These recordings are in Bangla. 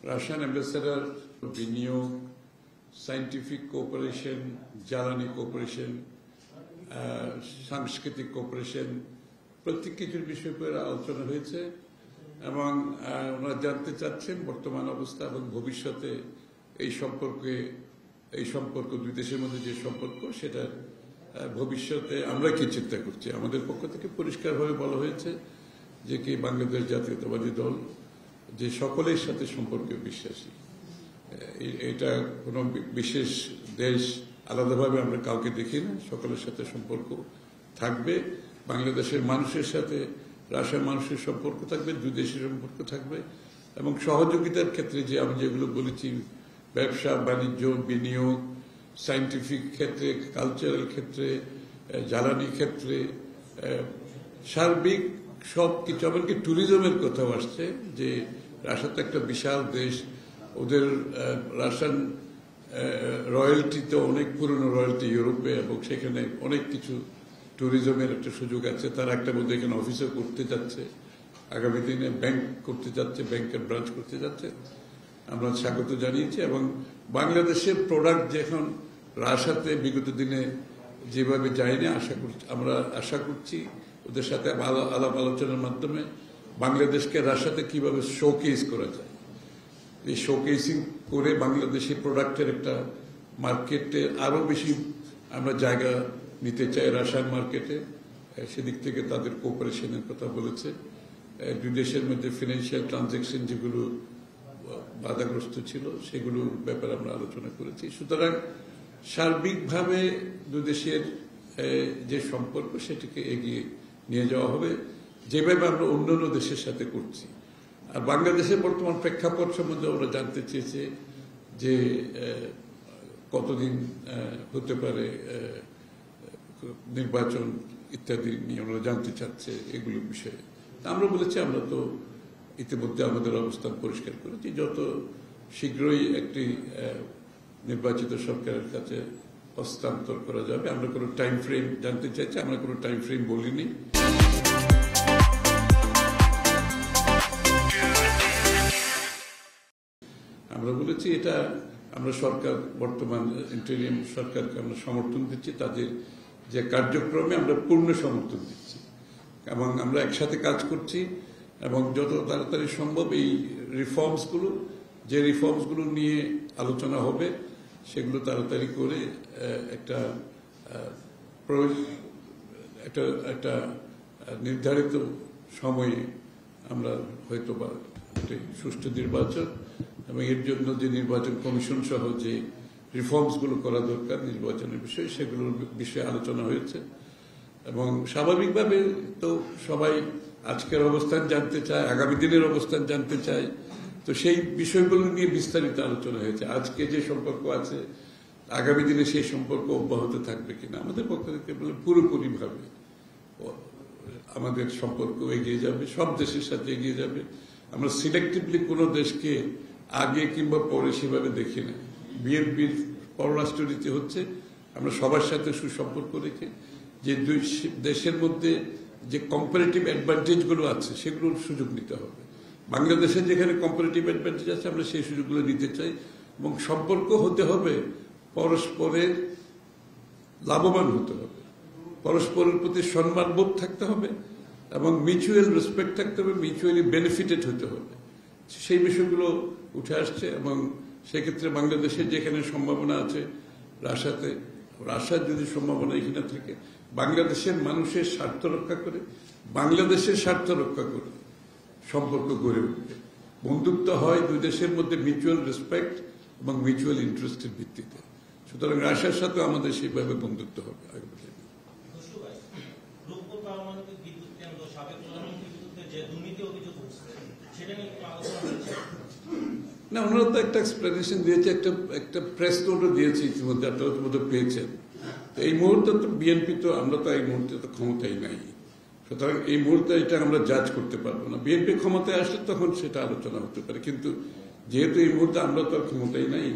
রাশিয়ান অ্যাম্বাসেডর বিনিয়োগ, সায়েন্টিফিক কোঅপারেশন, জ্বালানি কোঅপারেশন, সাংস্কৃতিক কোঅপারেশন, প্রত্যেক কিছুর বিষয় করে আলোচনা হয়েছে এবং ওনারা জানতে চাচ্ছেন বর্তমান অবস্থা এবং ভবিষ্যতে এই সম্পর্ক দুই দেশের মধ্যে যে সম্পর্ক সেটা ভবিষ্যতে আমরা কি চিন্তা করছি। আমাদের পক্ষ থেকে পরিষ্কারভাবে বলা হয়েছে যে কি বাংলাদেশ জাতীয়তাবাদী দল যে সকলের সাথে সম্পর্কে বিশ্বাসী। এটা কোনো বিশেষ দেশ আলাদাভাবে আমরা কাউকে দেখি না, সকলের সাথে সম্পর্ক থাকবে। বাংলাদেশের মানুষের সাথে রাশিয়ার মানুষের সম্পর্ক থাকবে, দুই দেশের সম্পর্ক থাকবে এবং সহযোগিতার ক্ষেত্রে যে আমি যেগুলো বলেছি, ব্যবসা বাণিজ্য, বিনিয়োগ, সায়েন্টিফিক ক্ষেত্রে, কালচারাল ক্ষেত্রে, জ্বালানি ক্ষেত্রে, সার্বিক সব কিছু, এমনকি ট্যুরিজমের কথাও আসছে যে রাশিয়া তো একটা বিশাল দেশ, ওদের রাশিয়ান রয়্যালটি তো অনেক পুরনো রয়্যালটি ইউরোপে এবং সেখানে অনেক কিছু ট্যুরিজমের একটা সুযোগ আছে। তারা একটা মধ্যে এখানে অফিসও করতে যাচ্ছে, আগামী দিনে ব্যাংক করতে যাচ্ছে, ব্যাংকের ব্রাঞ্চ করতে যাচ্ছে, আমরা স্বাগত জানিয়েছি। এবং বাংলাদেশের প্রোডাক্ট যখন রাশিয়াতে বিগত দিনে যেভাবে যায়নি, আমরা আশা করছি ওদের সাথে আলাপ আলোচনার মাধ্যমে বাংলাদেশকে রাশিয়াতে কিভাবে শোকেস করা যায়, এই শোকেসিং করে বাংলাদেশি প্রোডাক্টের একটা মার্কেটে আরো বেশি আমরা জায়গা নিতে চাই রাশিয়ান মার্কেটে। সেদিক থেকে তাদের কোঅপারেশনের কথা বলেছে। দুই দেশের মধ্যে ফিনান্সিয়াল ট্রানজাকশন যেগুলো বাধাগ্রস্ত ছিল সেগুলোর ব্যাপারে আমরা আলোচনা করেছি। সুতরাং সার্বিকভাবে দুই দেশের যে সম্পর্ক সেটিকে এগিয়ে নিয়ে যাওয়া হবে যেভাবে আমরা অন্যান্য দেশের সাথে করছি। আর বাংলাদেশের বর্তমান প্রেক্ষাপট সম্বন্ধে ওরা জানতে চেয়েছে যে কতদিন হতে পারে নির্বাচন ইত্যাদি নিয়ে ওরা জানতে চাচ্ছে, এগুলোর বিষয়ে। আমরা বলেছি আমরা তো ইতিমধ্যে আমাদের অবস্থান পরিষ্কার করেছি, যত শীঘ্রই একটি নির্বাচিত সরকারের কাছে হস্তান্তর করা যাবে। আমরা কোনো টাইম ফ্রেম জানতে চাইছি, আমরা কোনো টাইম ফ্রেম বলিনি। আমরা বলেছি এটা আমরা সরকার, বর্তমান ইন্টারিম সরকারকে আমরা সমর্থন দিচ্ছি, তাদের যে কার্যক্রমে আমরা পূর্ণ সমর্থন দিচ্ছি এবং আমরা একসাথে কাজ করছি এবং যত তাড়াতাড়ি সম্ভব এই রিফর্মসগুলো নিয়ে আলোচনা হবে সেগুলো তাড়াতাড়ি করে একটা নির্ধারিত সময়ে আমরা হয়তো বা সুষ্ঠু নির্বাচন এবং এর জন্য যে নির্বাচন কমিশন সহ যে রিফর্মসগুলো করা দরকার নির্বাচনের বিষয়ে, সেগুলোর বিষয়ে আলোচনা হয়েছে। এবং স্বাভাবিকভাবে তো সবাই আজকের অবস্থান জানতে চায়, আগামী দিনের অবস্থান জানতে চায়, তো সেই বিষয়গুলো নিয়ে বিস্তারিত আলোচনা হয়েছে। আজকে যে সম্পর্ক আছে আগামী দিনে সেই সম্পর্ক অব্যাহত থাকবে কিনা, আমাদের পক্ষ থেকে বলে পুরোপুরিভাবে আমাদের সম্পর্ক এগিয়ে যাবে, সব দেশের সাথে এগিয়ে যাবে। আমরা সিলেক্টিভলি কোনো দেশকে আগে কিংবা পরে সেভাবে দেখি না। বিএনপির পররাষ্ট্রনীতি হচ্ছে আমরা সবার সাথে সুসম্পর্ক রেখে যে দুই দেশের মধ্যে যে কম্পারেটিভ অ্যাডভান্টেজগুলো আছে সেগুলোর সুযোগ নিতে হবে। বাংলাদেশের যেখানে কম্পারেটিভ অ্যাডভান্টেজ আছে আমরা সেই সুযোগগুলো নিতে চাই এবং সম্পর্ক হতে হবে পরস্পরের লাভবান হতে হবে, পরস্পরের প্রতি সম্মানবোধ থাকতে হবে এবং মিউচুয়াল রেসপেক্ট থাকতে হবে, মিউচুয়ালি বেনিফিটেড হতে হবে। সেই বিষয়গুলো উঠে আসছে এবং সেক্ষেত্রে বাংলাদেশের যেখানে সম্ভাবনা আছে রাশিয়ার যদি সম্ভাবনা এখানে থাকে, বাংলাদেশের মানুষের স্বার্থ রক্ষা করে, বাংলাদেশের স্বার্থ রক্ষা করে সম্পর্ক গড়ে উঠবে। বন্ধুত্ব হয় দুই দেশের মধ্যে মিউচুয়াল রেসপেক্ট এবং মিউচুয়াল ইন্টারেস্টের ভিত্তিতে। সুতরাং রাশিয়ার সাথে আমাদের সেইভাবে বন্ধুত্ব হবে। না, ওনারা তো একটা এক্সপ্লেনেশন দিয়েছে, একটা প্রেস নোটও দিয়েছে ইতিমধ্যে, আপনারা তো পেয়েছেন। এই মুহূর্তে তো বিএনপি তো, আমরা তো এই মুহূর্তে তো ক্ষমতায় নাই, সুতরাং এই মুহূর্তে এটা আমরা জাজ করতে পারবো না। বিএনপি ক্ষমতায় আসলে তখন সেটা আলোচনা হতে পারে, কিন্তু যেহেতু এই মুহূর্তে আমরা তো আর ক্ষমতায় নাই,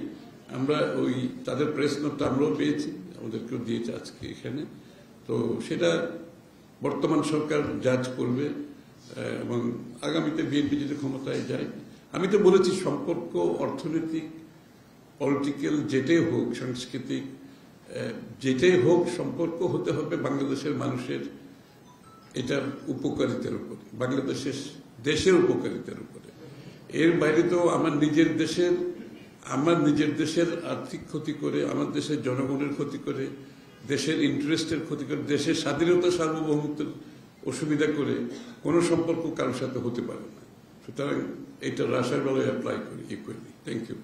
আমরা ওই তাদের প্রেস নোটটা আমরাও পেয়েছি, আমাদেরকেও দিয়েছে আজকে এখানে। তো সেটা বর্তমান সরকার জাজ করবে এবং আগামীতে বিএনপি যদি ক্ষমতায় যায় আমি তো বলেছি সম্পর্ক অর্থনৈতিক, পলিটিক্যাল যেটাই হোক, সাংস্কৃতিক যেটাই হোক, সম্পর্ক হতে হবে বাংলাদেশের মানুষের এটার উপকারিতার উপরে, বাংলাদেশের দেশের উপকারিতার উপরে। এর বাইরে তো আমার নিজের দেশের আর্থিক ক্ষতি করে, আমার দেশের জনগণের ক্ষতি করে, দেশের ইন্টারেস্টের ক্ষতি করে, দেশের স্বাধীনতা সার্বভৌমত্বের অসুবিধা করে কোনো সম্পর্ক কারোর সাথে হতে পারে না। সুতরাং এটা রাশার বেলায় অ্যাপ্লাই করি ইকুয়ালি। Thank you.